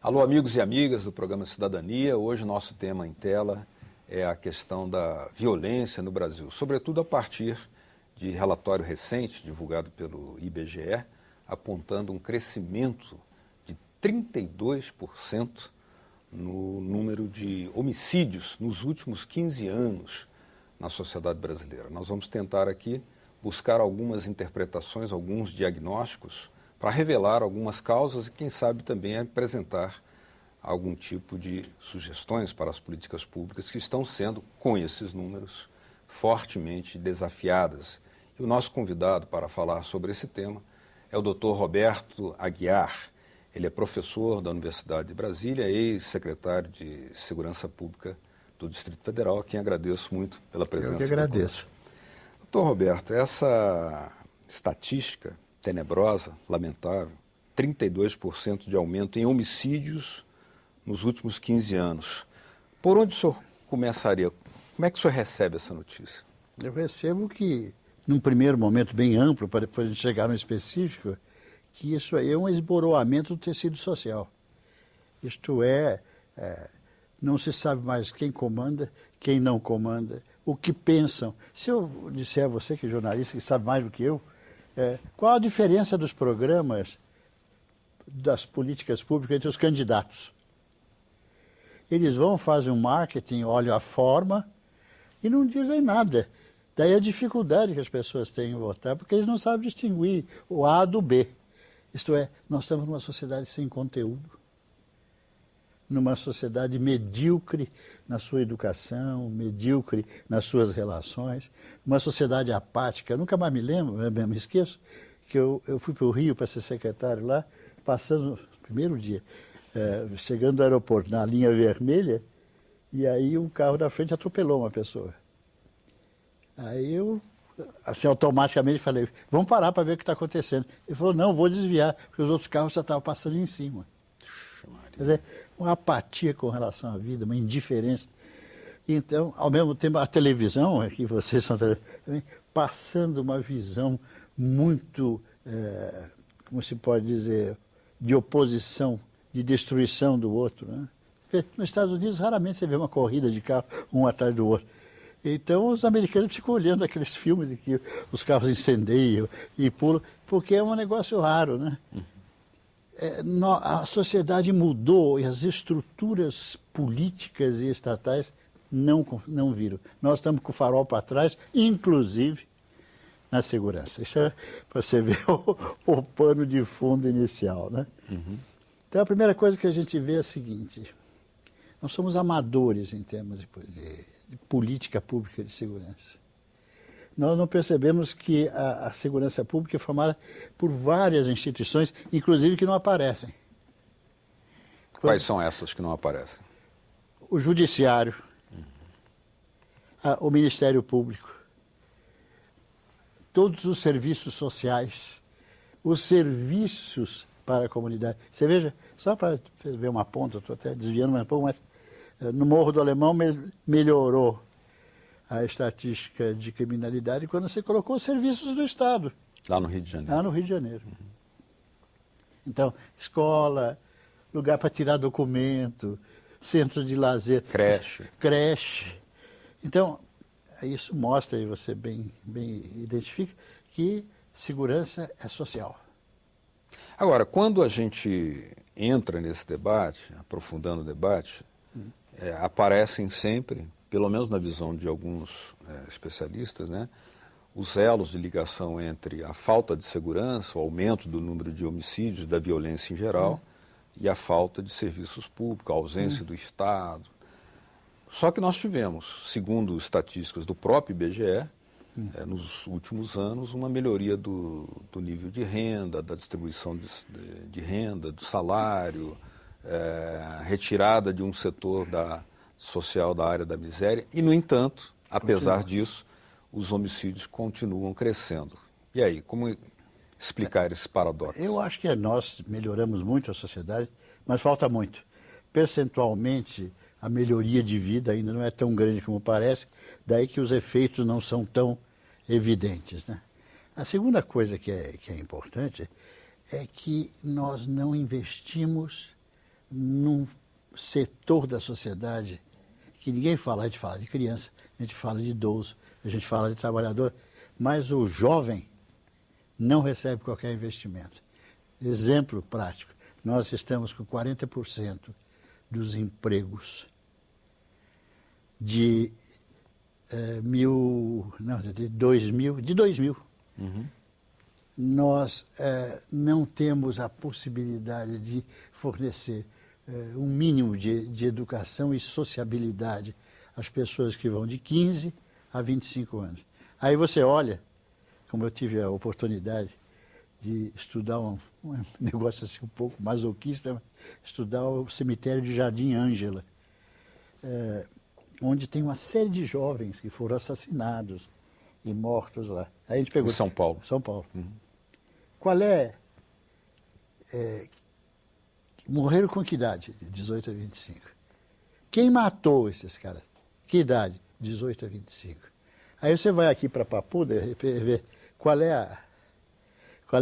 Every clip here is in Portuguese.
Alô, amigos e amigas do programa Cidadania. Hoje o nosso tema em tela é a questão da violência no Brasil, sobretudo a partir de relatório recente divulgado pelo IBGE, apontando um crescimento de 32% no número de homicídios nos últimos 15 anos na sociedade brasileira. Nós vamos tentar aqui buscar algumas interpretações, alguns diagnósticos, para revelar algumas causas e, quem sabe, também apresentar algum tipo de sugestões para as políticas públicas que estão sendo, com esses números, fortemente desafiadas. E o nosso convidado para falar sobre esse tema é o Dr. Roberto Aguiar. Ele é professor da Universidade de Brasília, ex-secretário de Segurança Pública do Distrito Federal, a quem agradeço muito pela presença. Eu que agradeço. Doutor Roberto, essa estatística tenebrosa, lamentável, 32% de aumento em homicídios nos últimos 15 anos. Por onde o senhor começaria? Como é que o senhor recebe essa notícia? Eu recebo que, num primeiro momento bem amplo, para depois a gente chegar no específico, que isso aí é um esboroamento do tecido social. Isto é, não se sabe mais quem comanda, quem não comanda, o que pensam. Se eu disser a você, que é jornalista, que sabe mais do que eu, qual a diferença dos programas, das políticas públicas entre os candidatos? Eles vão, fazem um marketing, olham a forma e não dizem nada. Daí a dificuldade que as pessoas têm em votar, porque eles não sabem distinguir o A do B. Isto é, nós estamos numa sociedade sem conteúdo, numa sociedade medíocre na sua educação, medíocre nas suas relações, uma sociedade apática. Eu nunca mais me lembro, me esqueço, que eu fui para o Rio para ser secretário lá, passando no primeiro dia, chegando no aeroporto, na linha vermelha, e aí um carro da frente atropelou uma pessoa. Aí eu, assim, automaticamente falei, vamos parar para ver o que está acontecendo. Ele falou, não, vou desviar, porque os outros carros já estavam passando em cima. Quer dizer, uma apatia com relação à vida, uma indiferença. Então, ao mesmo tempo, a televisão, aqui vocês são também, passando uma visão muito, como se pode dizer, de oposição, de destruição do outro, né? Porque nos Estados Unidos, raramente você vê uma corrida de carro um atrás do outro. Então, os americanos ficam olhando aqueles filmes em que os carros incendeiam e pulam, porque é um negócio raro, né? A sociedade mudou e as estruturas políticas e estatais não viram. Nós estamos com o farol para trás, inclusive na segurança. Isso é para você ver o pano de fundo inicial, né? Uhum. Então, a primeira coisa que a gente vê é a seguinte: nós somos amadores em termos de política pública de segurança. Nós não percebemos que a segurança pública é formada por várias instituições, inclusive que não aparecem. Quais são essas que não aparecem? O Judiciário, o Ministério Público, todos os serviços sociais, os serviços para a comunidade. Você veja, só para ver uma ponta, estou até desviando mais um pouco, mas no Morro do Alemão melhorou a estatística de criminalidade quando você colocou os serviços do Estado. Lá no Rio de Janeiro. Lá no Rio de Janeiro. Uhum. Então, escola, lugar para tirar documento, centro de lazer. Creche. Então, isso mostra, e você bem identifica, que segurança é social. Agora, quando a gente entra nesse debate, aprofundando o debate, aparecem sempre, pelo menos na visão de alguns especialistas, né, os elos de ligação entre a falta de segurança, o aumento do número de homicídios, da violência em geral, e a falta de serviços públicos, a ausência do Estado. Só que nós tivemos, segundo estatísticas do próprio IBGE, nos últimos anos, uma melhoria do nível de renda, da distribuição de renda, do salário, retirada de um setor social da área da miséria e, no entanto, apesar disso, os homicídios continuam crescendo. E aí, como explicar esse paradoxo? Eu acho que nós melhoramos muito a sociedade, mas falta muito. Percentualmente, a melhoria de vida ainda não é tão grande como parece, daí que os efeitos não são tão evidentes, né? A segunda coisa que é importante é que nós não investimos num setor da sociedade que ninguém fala. A gente fala de criança, a gente fala de idoso, a gente fala de trabalhador, mas o jovem não recebe qualquer investimento. Exemplo prático, nós estamos com 40% dos empregos de 2000. Uhum. Nós não temos a possibilidade de fornecer um mínimo de educação e sociabilidade às pessoas que vão de 15 a 25 anos. Aí você olha, como eu tive a oportunidade de estudar um negócio assim um pouco masoquista, estudar o cemitério de Jardim Ângela, onde tem uma série de jovens que foram assassinados e mortos lá. Aí a gente pegou, em São Paulo. São Paulo. Uhum. Qual morreram com que idade? 18 a 25. Quem matou esses caras? Que idade? 18 a 25. Aí você vai aqui para Papuda e vê qual é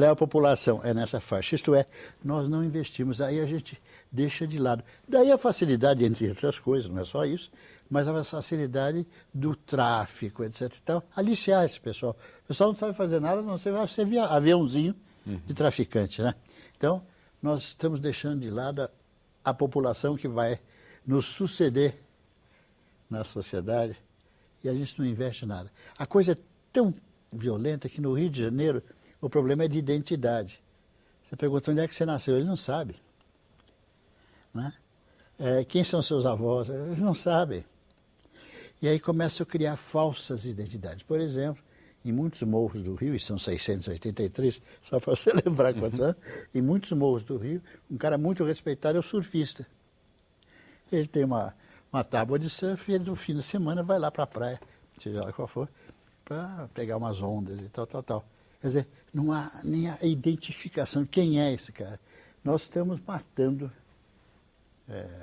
a população. É nessa faixa. Isto é, nós não investimos. Aí a gente deixa de lado. Daí a facilidade, entre outras coisas, não é só isso, mas a facilidade do tráfico, etc. Então, aliciar esse pessoal. O pessoal não sabe fazer nada, não sei, vai ser aviãozinho de traficante, né? Então, nós estamos deixando de lado a população que vai nos suceder na sociedade e a gente não investe nada. A coisa é tão violenta que no Rio de Janeiro o problema é de identidade. Você pergunta onde é que você nasceu, ele não sabe. Né? Quem são seus avós? Eles não sabem. E aí começam a criar falsas identidades. Por exemplo, em muitos morros do Rio, e são 683, só para você lembrar quantos anos, em muitos morros do Rio, um cara muito respeitado é o surfista. Ele tem uma tábua de surf e ele no fim de semana vai lá para a praia, seja lá qual for, para pegar umas ondas e tal. Quer dizer, não há nem a identificação de quem é esse cara. Nós estamos matando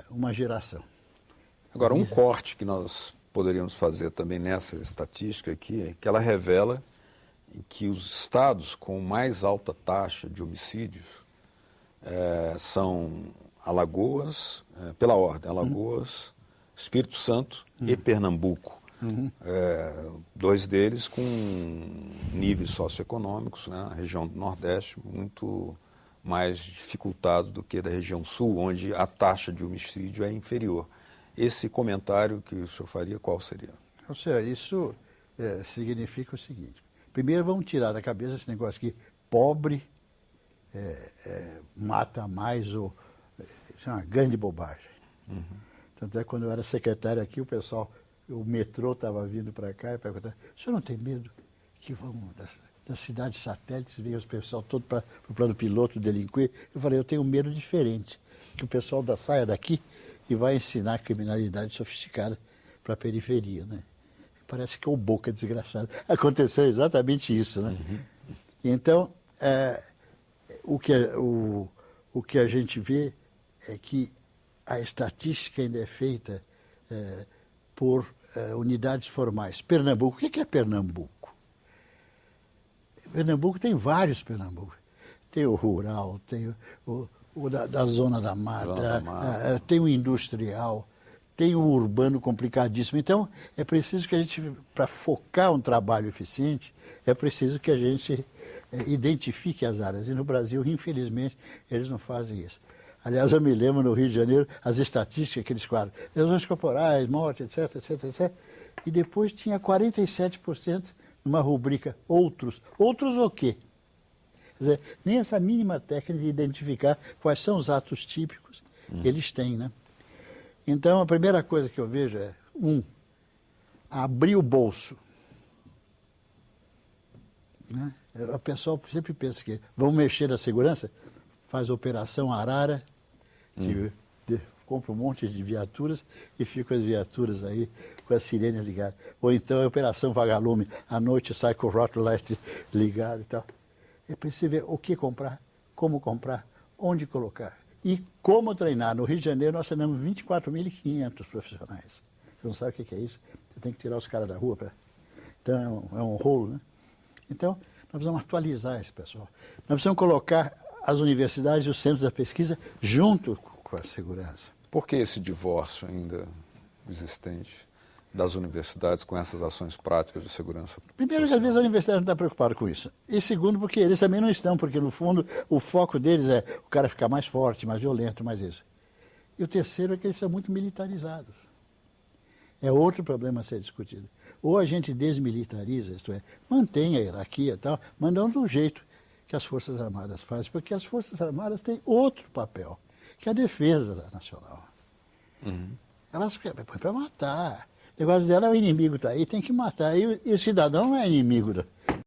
uma geração. Agora, um corte que nós poderíamos fazer também nessa estatística aqui é que ela revela que os estados com mais alta taxa de homicídios são Alagoas, pela ordem, Alagoas, Espírito Santo e Pernambuco. Dois deles com níveis socioeconômicos, né, a região do Nordeste muito mais dificultado do que da região Sul, onde a taxa de homicídio é inferior. Esse comentário que o senhor faria, qual seria? Ou seja, isso significa o seguinte. Primeiro vamos tirar da cabeça esse negócio que pobre mata mais, ou isso é uma grande bobagem. Tanto é que quando eu era secretário aqui, o metrô estava vindo para cá e perguntava, o senhor não tem medo que vão das cidades satélites, venha o pessoal todo para o plano piloto delinquir? Eu falei, eu tenho um medo diferente, que o pessoal saia daqui e vai ensinar criminalidade sofisticada para a periferia, né? Parece que é o boca desgraçado. Aconteceu exatamente isso, né? Então, o que a gente vê é que a estatística ainda é feita por unidades formais. Pernambuco, o que é Pernambuco? Pernambuco tem vários Pernambucos. Tem o rural, tem o da Zona da Mata, tem o industrial, tem o urbano complicadíssimo. Então, é preciso que a gente, para focar um trabalho eficiente, é preciso que a gente identifique as áreas. E no Brasil, infelizmente, eles não fazem isso. Aliás, eu me lembro no Rio de Janeiro, as estatísticas que eles quadram, lesões corporais, morte, etc. E depois tinha 47% numa rubrica outros. Outros o quê? Quer dizer, nem essa mínima técnica de identificar quais são os atos típicos eles têm, né? Então, a primeira coisa que eu vejo é, abrir o bolso. Né? O pessoal sempre pensa que vamos mexer na segurança, faz a operação Arara, que compra um monte de viaturas e fica as viaturas aí com as sirenes ligadas. Ou então a operação Vagalume, à noite sai com o Rotlight ligado e tal. É preciso ver o que comprar, como comprar, onde colocar e como treinar. No Rio de Janeiro nós treinamos 24.500 profissionais. Você não sabe o que é isso? Você tem que tirar os caras da rua. Então é um rolo, né? Então nós precisamos atualizar esse pessoal. Nós precisamos colocar as universidades e os centros da pesquisa junto com a segurança. Por que esse divórcio ainda existente das universidades com essas ações práticas de segurança? Primeiro, que às vezes a universidade não está preocupada com isso. E segundo, porque eles também não estão, porque no fundo o foco deles é o cara ficar mais forte, mais violento, mais isso. E o terceiro é que eles são muito militarizados. É outro problema a ser discutido. Ou a gente desmilitariza, isto é, mantém a hierarquia e tal, mas não do jeito que as Forças Armadas fazem, porque as Forças Armadas têm outro papel, que é a defesa nacional. Uhum. Elas põem para matar. O negócio dela é o inimigo está aí, tem que matar. E o cidadão não é inimigo